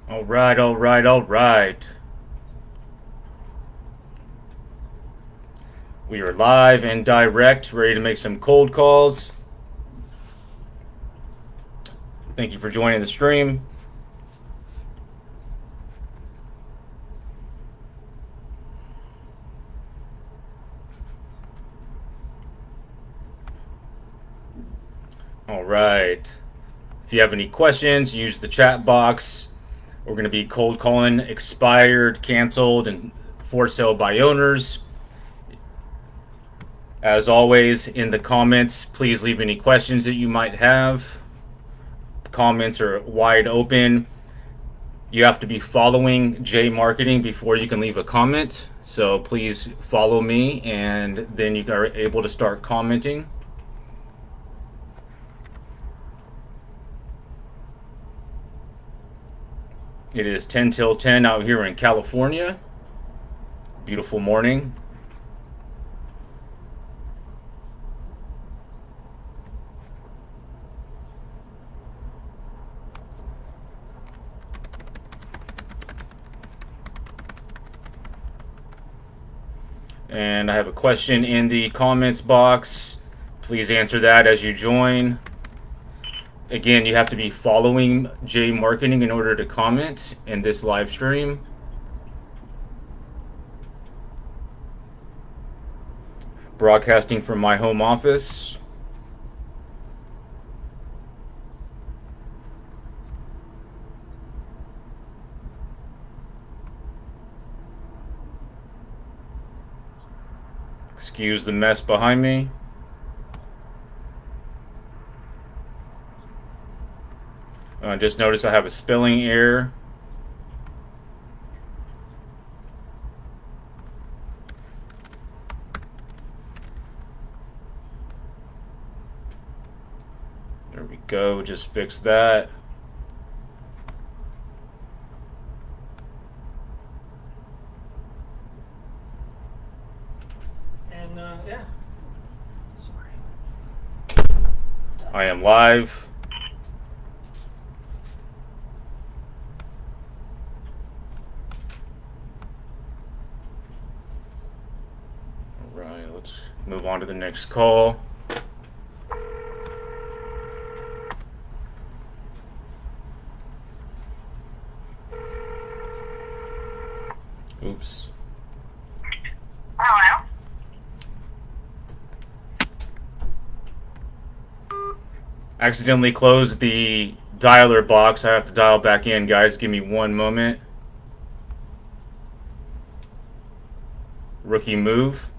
All right, all right, all right. We are live and direct, ready to make some cold calls. Thank you for joining the stream. All right. If you have any questions, use the chat box. We're going to be cold calling expired, canceled, and for sale by owners. As always, in the comments, please leave any questions that you might have. Comments are wide open. You have to be following jmarqeting before you can leave a comment. So please follow me, and then you are able to start commenting. It is 10 till 10 out here in California. Beautiful morning. And I have a question in the comments box. Please answer that as you join. Again, you have to be following jmarqeting in order to comment in this live stream. Broadcasting from my home office. Excuse the mess behind me. Just notice I have a spelling error. There we go, just fix that. And yeah. Sorry. I am live. Alright, let's move on to the next call. Oops. Hello? Accidentally closed the dialer box. I have to dial back in, guys. Give me one moment. Rookie move.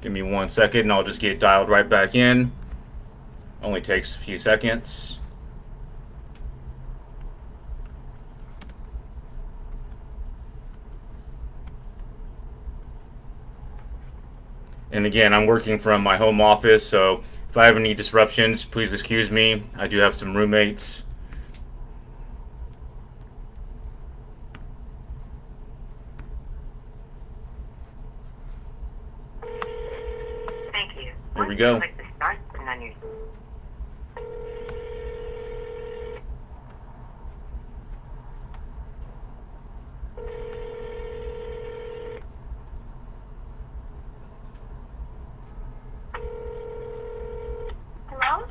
Give me 1 second and I'll just get dialed right back in. Only takes a few seconds. And again, I'm working from my home office, so if I have any disruptions, please excuse me. I do have some roommates. Thank you. Here we go. Click the start button on your... Hello?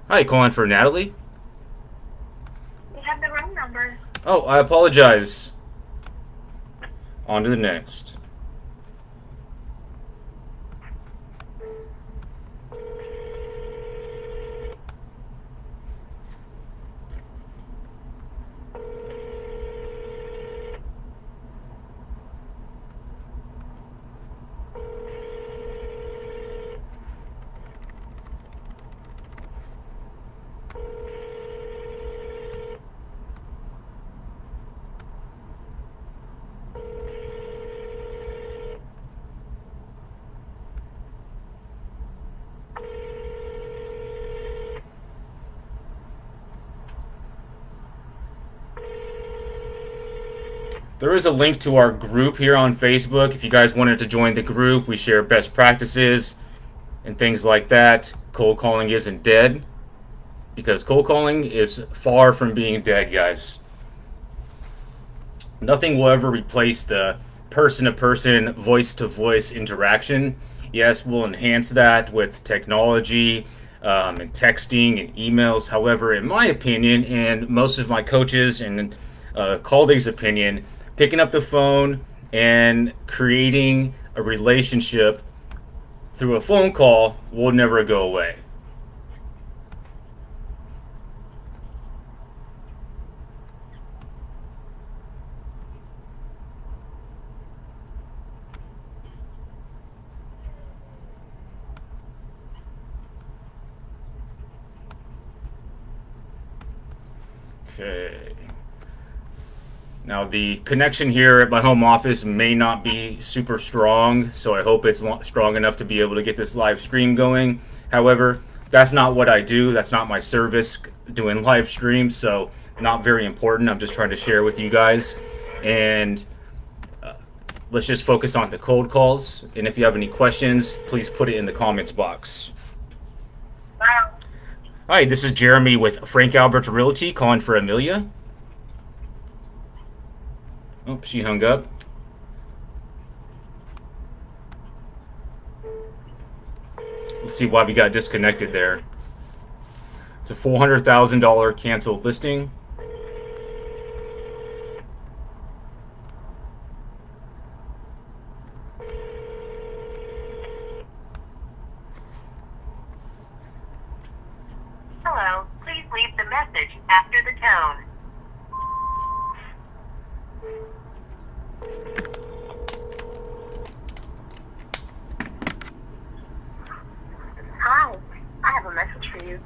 Hi, calling for Natalie. You have the wrong number. Oh, I apologize. On to the next. There is a link to our group here on Facebook. If you guys wanted to join the group, we share best practices and things like that. cold calling isn't dead, because cold calling is far from being dead, guys. Nothing will ever replace the person to person, voice to voice interaction. Yes, we'll enhance that with technology and texting and emails. However, in my opinion, and most of my coaches and colleagues' opinion, picking up the phone and creating a relationship through a phone call will never go away. Okay. Now the connection here at my home office may not be super strong, so I hope it's strong enough to be able to get this live stream going. However, that's not what I do. That's not my service, doing live streams, so not very important. I'm just trying to share with you guys. And let's just focus on the cold calls. And if you have any questions, please put it in the comments box. Wow. Hi, this is Jeremy with Frank Albert Realty calling for Amelia. Oh, she hung up. Let's see why we got disconnected there. It's a $400,000 canceled listing. Hello, please leave the message after the tone. Hi, I have a message for you.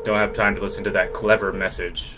Don't have time to listen to that clever message.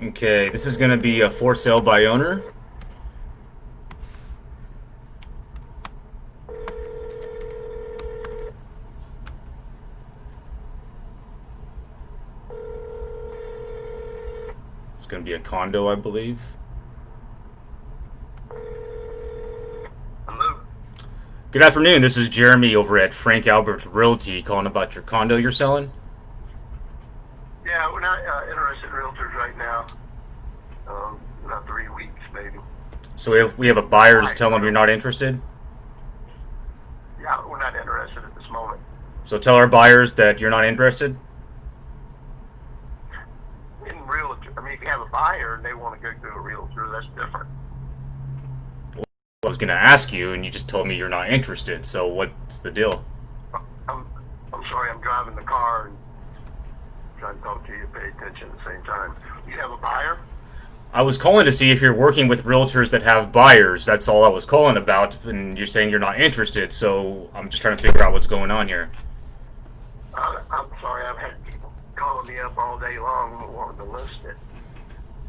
Okay, this is going to be a for sale by owner. It's going to be a condo, I believe. Hello. Good afternoon. This is Jeremy over at Frank Albert Realty calling about your condo you're selling. Yeah, we're not interested in realtors right now. About 3 weeks, maybe. So we have a buyer just telling them you're not interested. Yeah, we're not interested at this moment. So tell our buyers that you're not interested. In realtor, I mean, if you have a buyer and they want to go through a realtor, that's different. I was going to ask you, and you just told me you're not interested. So what's the deal? I'm sorry, I'm driving the car and trying to talk to you, pay attention at the same time. You have a buyer? I was calling to see if you're working with realtors that have buyers. That's all I was calling about, and you're saying you're not interested. So I'm just trying to figure out what's going on here. I'm sorry, I've had people calling me up all day long wanting to list it.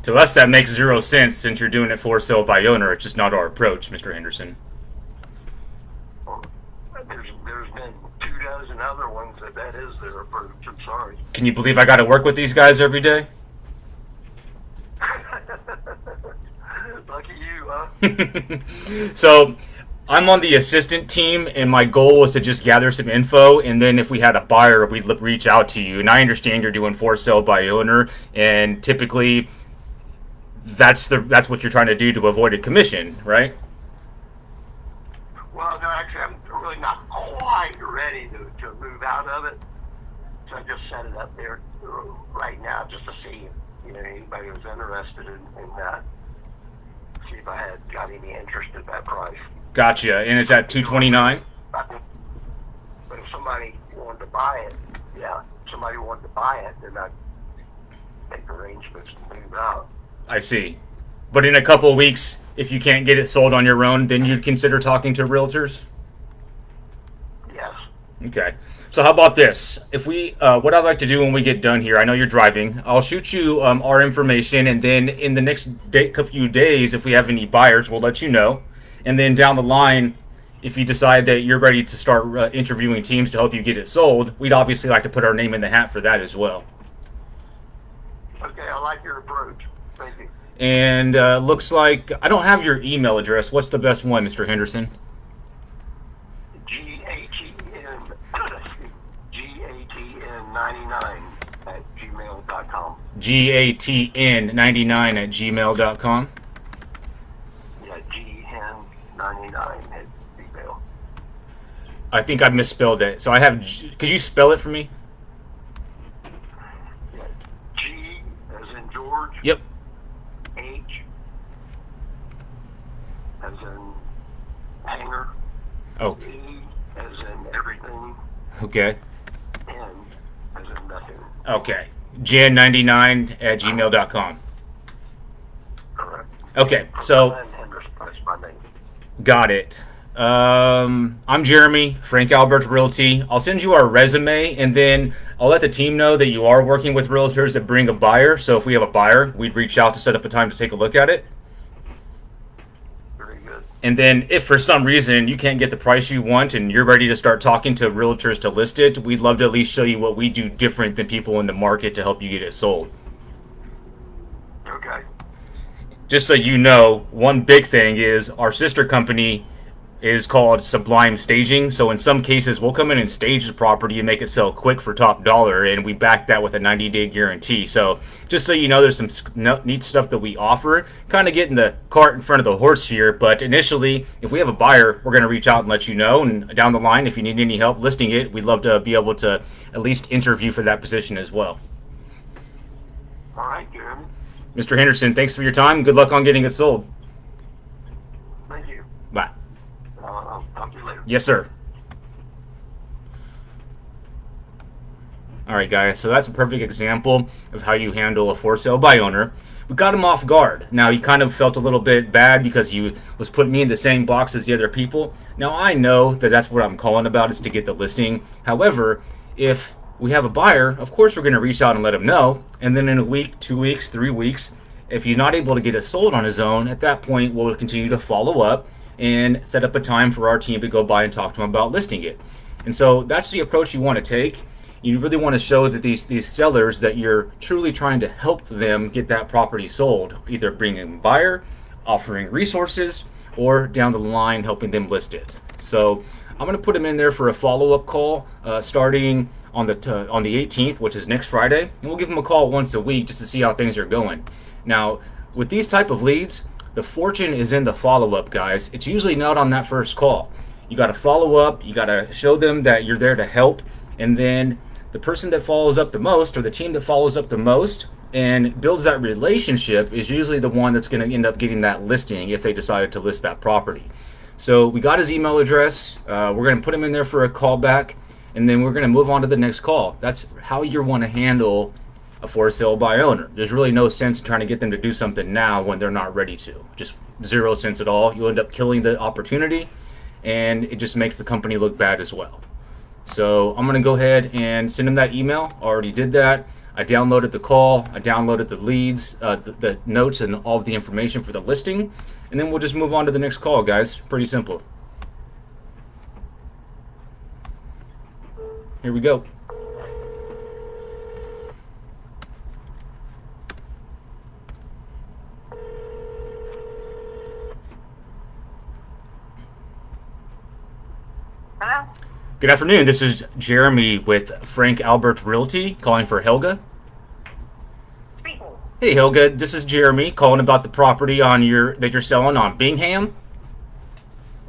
To us, that makes zero sense since you're doing it for sale by owner. It's just not our approach, Mr. Henderson. Well, there's been 24 other ones that is their approach. I'm sorry. Can you believe I got to work with these guys every day? Lucky you, huh? So I'm on the assistant team, and my goal was to just gather some info, and then if we had a buyer, we'd reach out to you. And I understand you're doing for sale by owner, and typically that's what you're trying to do to avoid a commission, right? Well, no, actually, I'm really not quite ready to move out of it. So I just set it up there right now just to see if anybody was interested in that. See if I had got any interest at that price. Gotcha. And it's at $229. But if somebody wanted to buy it, somebody wanted to buy it, then I'd make arrangements to move out. I see. But in a couple of weeks, if you can't get it sold on your own, then you'd consider talking to realtors? Yes. Okay. So how about this? If we, what I'd like to do when we get done here, I know you're driving. I'll shoot you our information, and then in the next few days, if we have any buyers, we'll let you know. And then down the line, if you decide that you're ready to start interviewing teams to help you get it sold, we'd obviously like to put our name in the hat for that as well. Okay, I like your approach. Thank you. And looks like I don't have your email address. What's the best one, Mr. Henderson? GATN99 at gmail.com. GATN99 at gmail.com. Yeah, GHEN99 at gmail. I think I misspelled it. So I have. Could you spell it for me? Yeah, G as in George. Yep. H as in hanger. Oh. E as in everything. Okay. N as in nothing. Okay. Jan99 at gmail.com. Correct. Okay. So And Henderson, that's my name. got it. I'm Jeremy, Frank Albert Realty. I'll send you our resume, and then I'll let the team know that you are working with realtors that bring a buyer. So if we have a buyer, we'd reach out to set up a time to take a look at it. Very good. And then if for some reason you can't get the price you want and you're ready to start talking to realtors to list it, we'd love to at least show you what we do different than people in the market to help you get it sold. Okay. Just so you know, one big thing is our sister company is called Sublime Staging. So in some cases, we'll come in and stage the property and make it sell quick for top dollar, and we back that with a 90-day guarantee. So just so you know, there's some neat stuff that we offer. Kind of getting the cart in front of the horse here, but initially, if we have a buyer, we're going to reach out and let you know. And down the line, if you need any help listing it, we'd love to be able to at least interview for that position as well. All right, Jeremy. Mr. Henderson, thanks for your time. Good luck on getting it sold. Thank you. Bye. I'll talk to you later. Yes, sir. All right, guys, so that's a perfect example of how you handle a for sale by owner. We got him off guard. Now, he kind of felt a little bit bad because he was putting me in the same box as the other people. Now, I know that that's what I'm calling about, is to get the listing. However, if we have a buyer, of course we're going to reach out and let him know. And then in a week, 2 weeks, 3 weeks, if he's not able to get it sold on his own, at that point, we'll continue to follow up and set up a time for our team to go by and talk to him about listing it. And so that's the approach you want to take. You really want to show that these sellers that you're truly trying to help them get that property sold, either bringing a buyer, offering resources, or down the line helping them list it. So I'm going to put them in there for a follow-up call starting on the 18th, which is next Friday, and we'll give them a call once a week just to see how things are going. Now, with these type of leads, the fortune is in the follow-up, guys. It's usually not on that first call. You got to follow up. You got to show them that you're there to help. And then the person that follows up the most, or the team that follows up the most and builds that relationship, is usually the one that's going to end up getting that listing if they decided to list that property. So we got his email address. We're going to put him in there for a call back, and then we're going to move on to the next call. That's how you want to handle a for sale by owner. There's really no sense in trying to get them to do something now when they're not ready to. Just 0 sense at all. You'll end up killing the opportunity, and it just makes the company look bad as well. So I'm going to go ahead and send them that email. I already did that. I downloaded the call. I downloaded the leads, the notes, and all of the information for the listing. And then we'll just move on to the next call, guys. Pretty simple. Here we go. Hello? Good afternoon. This is Jeremy with Frank Albert Realty, calling for Helga. Speaking. Hey, Helga. This is Jeremy calling about the property that you're selling on Bingham.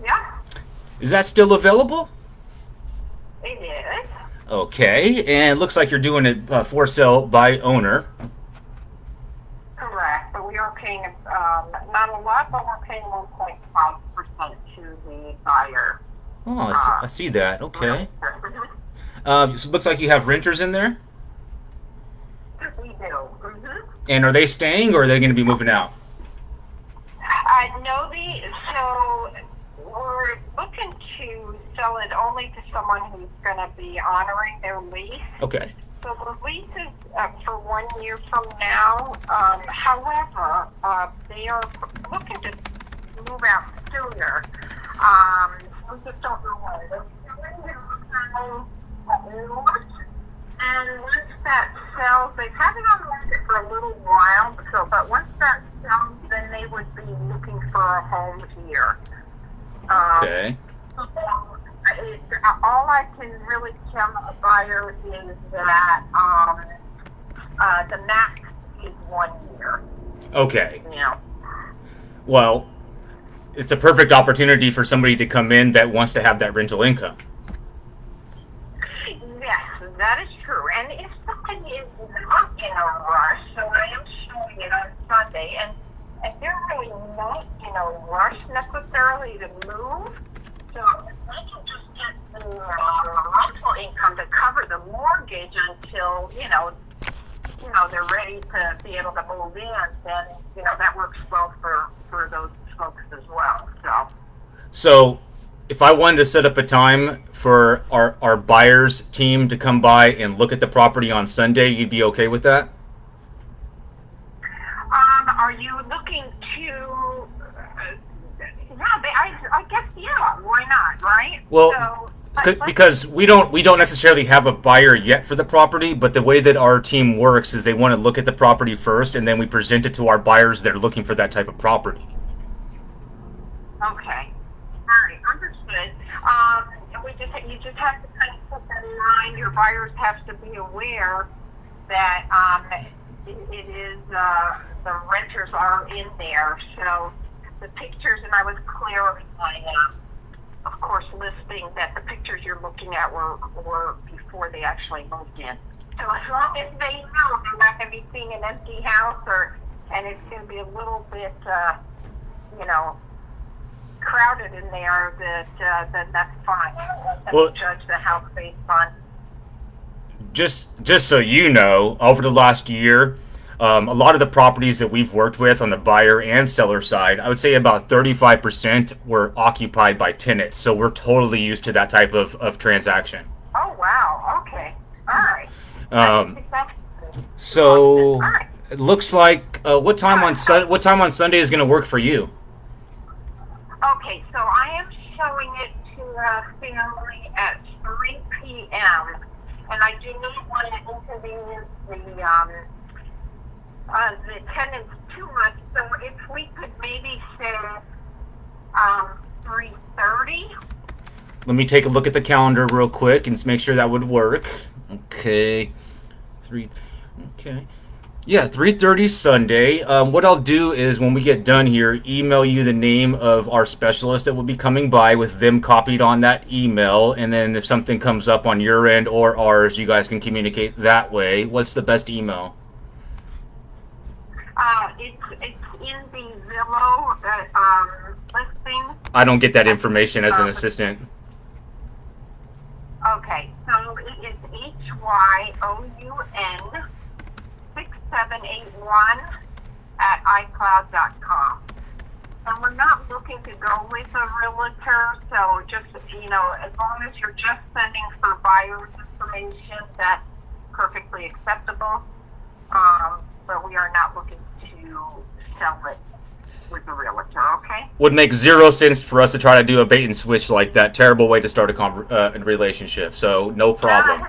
Yeah, Is that still available? it is. Okay, and it looks like you're doing it for sale by owner. Correct, but we are paying, not a lot, but we're paying 1.5% to the buyer. Oh, I see that. Okay. Mhm. So it looks like you have renters in there. We do. And are they staying or are they going to be moving out? No, so we're looking to sell it only to someone who's going to be honoring their lease. Okay. So the lease is for 1 year from now. However, they are looking to move out sooner. We just don't know when. They're selling their home at North, and once that sells, they've had it on the market for a little while. So, but once that sells, then they would be looking for a home here. Okay. All I can really tell a buyer is that the max is 1 year. Okay. Yeah. Well, it's a perfect opportunity for somebody to come in that wants to have that rental income. Yes, that is true. And if somebody is not in a rush, so I am showing it on Sunday, and they're really not in a rush necessarily to move. So if they can just get the rental income to cover the mortgage until, they're ready to be able to move in, then, that works well for those folks as well. So, if I wanted to set up a time for our buyers team to come by and look at the property on Sunday, you'd be okay with that? Are you looking to? I guess yeah. Why not? Right. Well, So, because we don't necessarily have a buyer yet for the property, but the way that our team works is they want to look at the property first, and then we present it to our buyers that are looking for that type of property. Okay. All right. Understood. You just have to kind of put that in mind. Your buyers have to be aware that it is the renters are in there. So the pictures, and I was clear in my, of course, listing that the pictures you're looking at were before they actually moved in. So as long as they know they're not going to be seeing an empty house, and it's going to be a little bit, crowded in there, then that's fine. Well, Judge the house based on. just so you know, over the last year, a lot of the properties that we've worked with on the buyer and seller side, I would say about 35% were occupied by tenants. So we're totally used to that type of transaction. Oh wow! Okay, all right. So All right. it looks like what time on Sunday is going to work for you? Okay, so I am showing it to a family at 3 p.m. and I do not want to inconvenience the tenants too much. So if we could maybe say 3:30. Let me take a look at the calendar real quick and make sure that would work. Okay, 3. Okay. Yeah, 3:30 Sunday. What I'll do is when we get done here, email you the name of our specialist that will be coming by with them copied on that email. And then if something comes up on your end or ours, you guys can communicate that way. What's the best email? It's in the Zillow listing. I don't get that information as an assistant. Okay, so it is HYOUN 6781 at iCloud.com. And we're not looking to go with a realtor, so just, as long as you're just sending for buyer's information, that's perfectly acceptable. But we are not looking to sell it with a realtor, okay? Would make 0 sense for us to try to do a bait and switch like that. Terrible way to start a relationship, so no problem.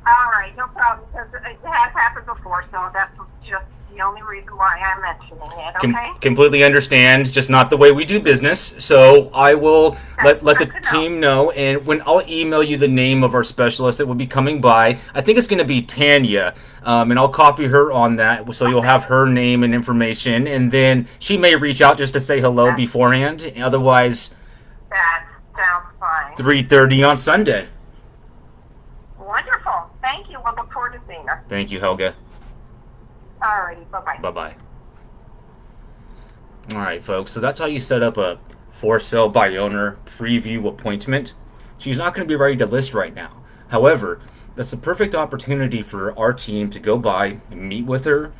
All right, no problem, because it has happened before, so that's just the only reason why I'm mentioning it, okay? Completely understand, just not the way we do business. So I will let the team know, and when I'll email you the name of our specialist that will be coming by. I think it's going to be Tanya, and I'll copy her on that, so you'll have her name and information, and then she may reach out just to say hello beforehand. Otherwise, that sounds fine. 3:30 on Sunday. Wonderful. Thank you. We'll look forward to seeing her. Thank you, Helga. Alrighty. Bye-bye. Bye-bye. All right, folks. So that's how you set up a for sale by owner preview appointment. She's not going to be ready to list right now. However, that's the perfect opportunity for our team to go by and meet with her,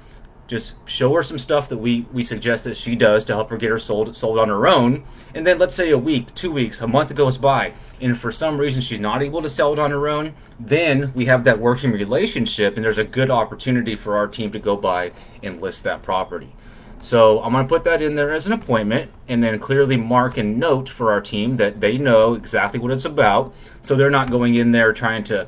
just show her some stuff that we suggest that she does to help her get her sold on her own. And then let's say a week, 2 weeks, a month goes by, and for some reason she's not able to sell it on her own, then we have that working relationship, and there's a good opportunity for our team to go by and list that property. So I'm going to put that in there as an appointment, and then clearly mark and note for our team that they know exactly what it's about, so they're not going in there trying to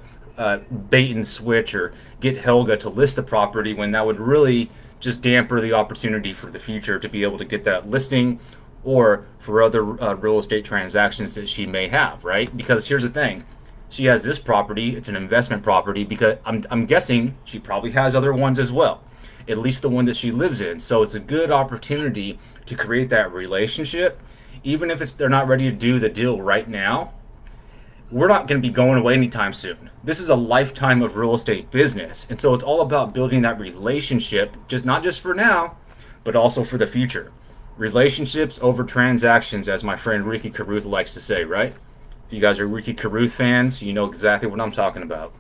bait and switch or get Helga to list the property when that would really just damper the opportunity for the future to be able to get that listing, or for other real estate transactions that she may have, right? Because here's the thing. She has this property. It's an investment property, because I'm guessing she probably has other ones as well, at least the one that she lives in. So it's a good opportunity to create that relationship. Even if they're not ready to do the deal right now, we're not going to be going away anytime soon. This is a lifetime of real estate business. And so it's all about building that relationship, not just for now, but also for the future. Relationships over transactions, as my friend Ricky Carruth likes to say, right? If you guys are Ricky Carruth fans, you know exactly what I'm talking about.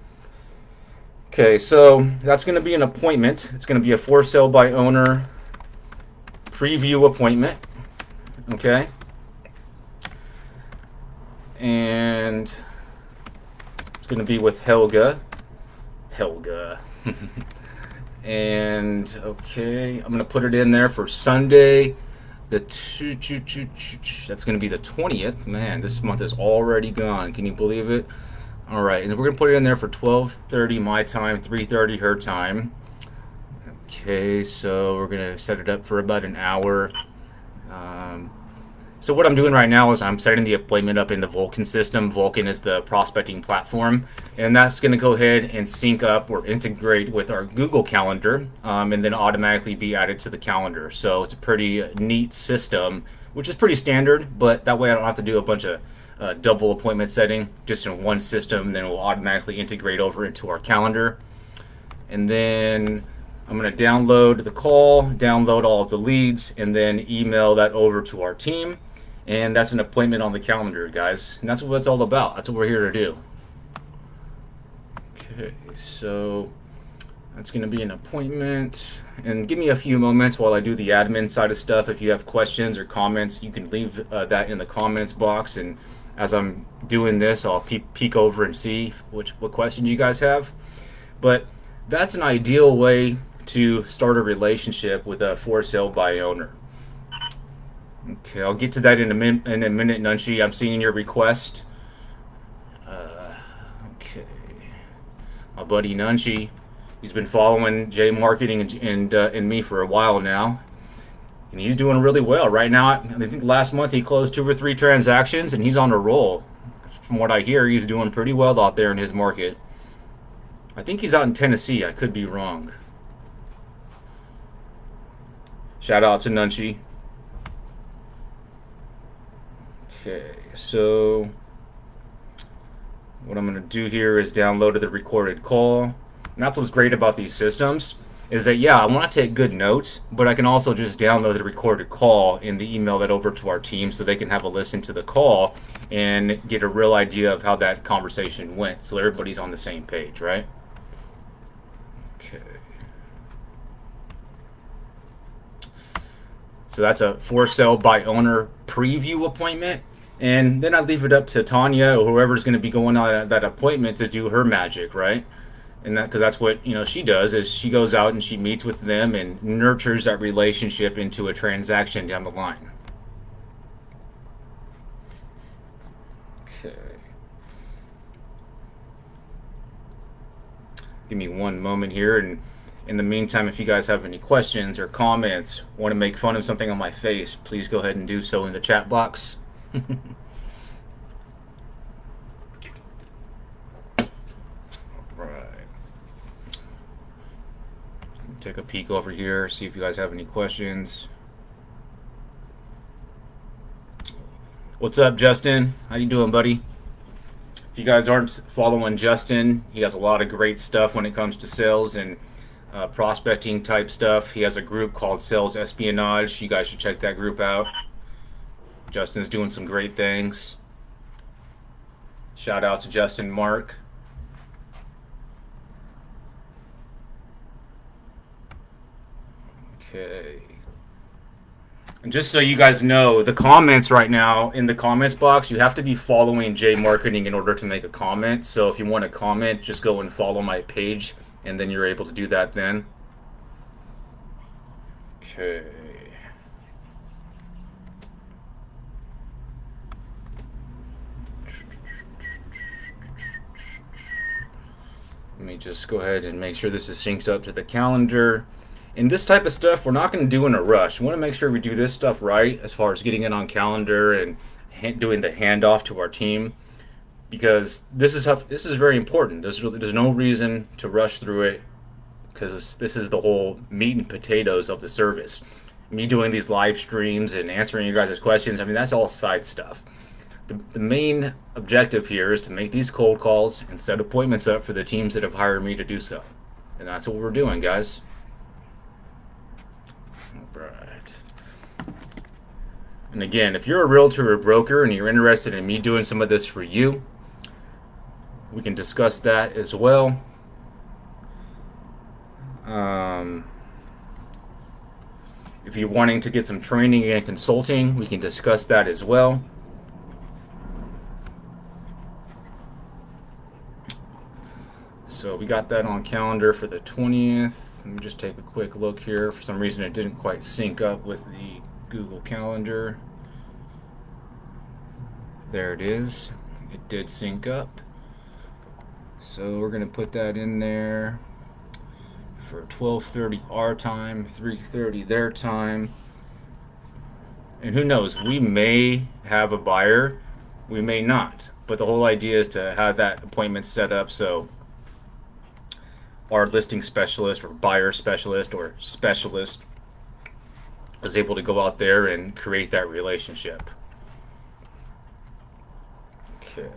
Okay, so that's going to be an appointment. It's going to be a for sale by owner preview appointment. Okay. And it's going to be with Helga. And okay, I'm going to put it in there for Sunday. That's going to be the 20th. Man, this month is already gone. Can you believe it? All right, and we're going to put it in there for 12:30 my time, 3:30 her time. Okay, so we're going to set it up for about an hour. So what I'm doing right now is I'm setting the appointment up in the Vulcan system. Vulcan is the prospecting platform, and that's going to go ahead and sync up or integrate with our Google Calendar, and then automatically be added to the calendar. So it's a pretty neat system, which is pretty standard, but that way I don't have to do a bunch of double appointment setting just in one system. Then it will automatically integrate over into our calendar. And then I'm going to download the call, download all of the leads, and then email that over to our team. And that's an appointment on the calendar, guys. And that's what it's all about. That's what we're here to do. Okay, so that's going to be an appointment. And give me a few moments while I do the admin side of stuff. If you have questions or comments, you can leave that in the comments box. And as I'm doing this, I'll peek over and see what questions you guys have. But that's an ideal way to start a relationship with a for sale by owner. Okay, I'll get to that in a minute, Nunchi. I'm seeing your request. Okay, my buddy Nunchi, he's been following jmarqeting and me for a while now, and he's doing really well right now. I think last month he closed 2 or 3 transactions, and he's on a roll. From what I hear, he's doing pretty well out there in his market. I think he's out in Tennessee. I could be wrong. Shout out to Nunchi. Okay, so what I'm going to do here is download the recorded call. And that's what's great about these systems, is that, yeah, I want to take good notes, but I can also just download the recorded call and email that over to our team so they can have a listen to the call and get a real idea of how that conversation went, so everybody's on the same page, right? Okay. So that's a for sale by owner preview appointment. And then I leave it up to Tanya or whoever's going to be going on that appointment to do her magic, right? And that, because that's what she does, is she goes out and she meets with them and nurtures that relationship into a transaction down the line. Okay. Give me one moment here, and in the meantime, if you guys have any questions or comments, want to make fun of something on my face, please go ahead and do so in the chat box. Right. Take a peek over here, see if you guys have any questions. What's up, Justin? How you doing, buddy? If you guys aren't following Justin, he has a lot of great stuff when it comes to sales and prospecting type stuff. He has a group called Sales Espionage. You guys should check that group out. Justin's doing some great things. Shout out to Justin Mark. Okay. And just so you guys know, the comments right now, in the comments box, you have to be following jmarqeting in order to make a comment. So if you want to comment, just go and follow my page, and then you're able to do that then. Okay. Let me just go ahead and make sure this is synced up to the calendar. And this type of stuff, we're not going to do in a rush. We want to make sure we do this stuff right as far as getting it on calendar and doing the handoff to our team, because this is very important. There's no reason to rush through it, because this is the whole meat and potatoes of the service. Me doing these live streams and answering you guys' questions, I mean, that's all side stuff. The main objective here is to make these cold calls and set appointments up for the teams that have hired me to do so. And that's what we're doing, guys. Right. And again, if you're a realtor or broker and you're interested in me doing some of this for you, we can discuss that as well. If you're wanting to get some training and consulting, we can discuss that as well. So we got that on calendar for the 20th. Let me just take a quick look here. For some reason it didn't quite sync up with the Google Calendar. There it is. It did sync up. So we're going to put that in there for 12:30 our time, 3:30 their time. And who knows, we may have a buyer, we may not. But the whole idea is to have that appointment set up so our listing specialist or buyer specialist or specialist is able to go out there and create that relationship. Okay.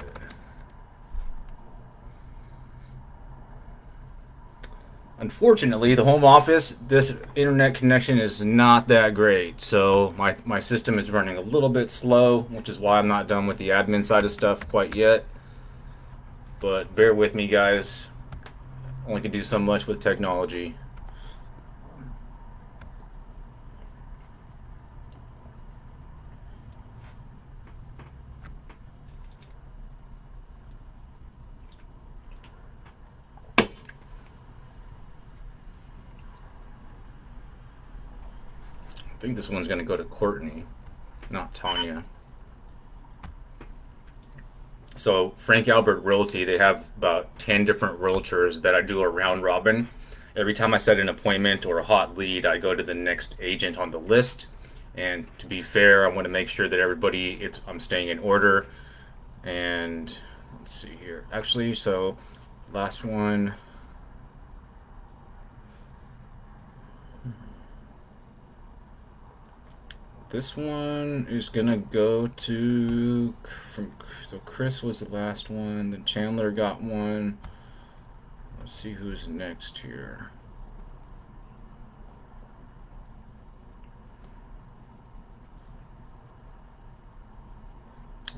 Unfortunately, the home office, this internet connection is not that great. So my system is running a little bit slow, which is why I'm not done with the admin side of stuff quite yet. But bear with me, guys. Only can do so much with technology. I think this one's going to go to Courtney, not Tanya. So Frank Albert Realty, they have about 10 different realtors that I do a round robin. Every time I set an appointment or a hot lead, I go to the next agent on the list. And to be fair, I want to make sure that everybody, I'm staying in order. And let's see here. Actually, so last one. This one is gonna go to so Chris was the last one, then Chandler got one. Let's see who's next here.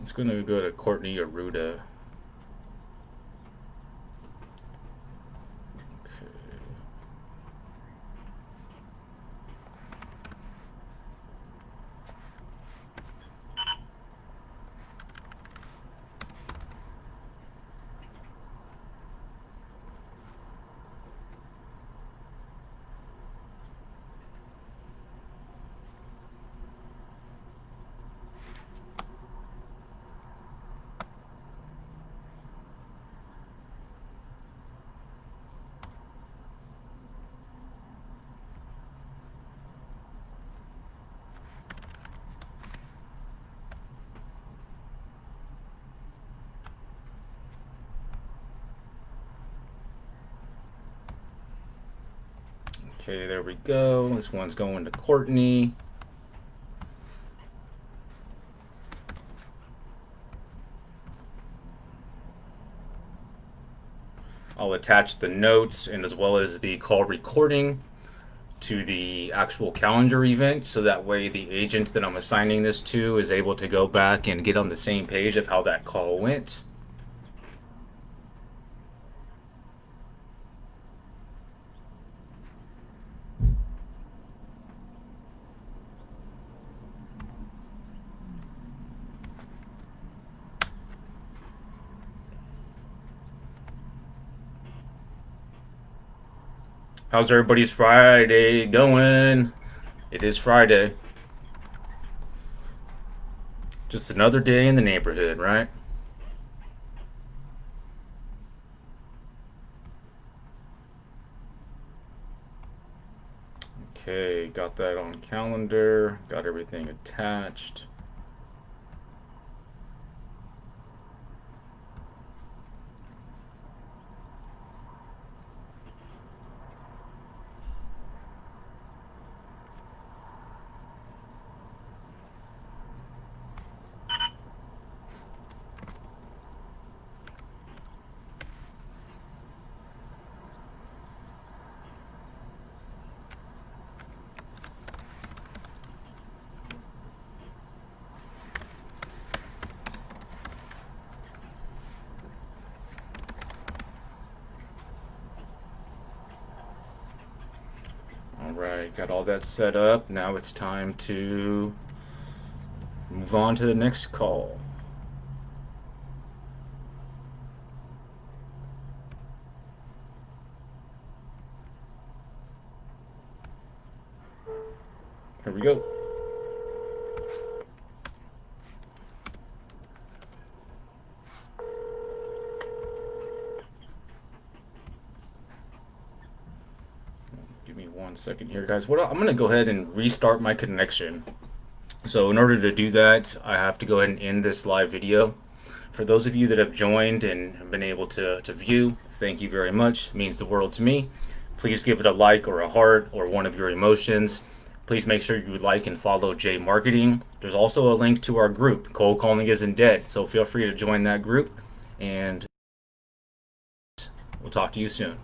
It's gonna go to Courtney Aruda. Okay, there we go. This one's going to Courtney. I'll attach the notes and as well as the call recording to the actual calendar event, so that way the agent that I'm assigning this to is able to go back and get on the same page of how that call went. How's everybody's Friday going? It is Friday. Just another day in the neighborhood, right? Okay, got that on calendar, got everything attached. Alright, got all that set up. Now it's time to move on to the next call. Here we go. Give me 1 second here, guys. I'm going to go ahead and restart my connection. So in order to do that, I have to go ahead and end this live video. For those of you that have joined and have been able to view, thank you very much. It means the world to me. Please give it a like or a heart or one of your emotions. Please make sure you like and follow jmarqeting. There's also a link to our group, Cold Calling Isn't Dead. So feel free to join that group, and we'll talk to you soon.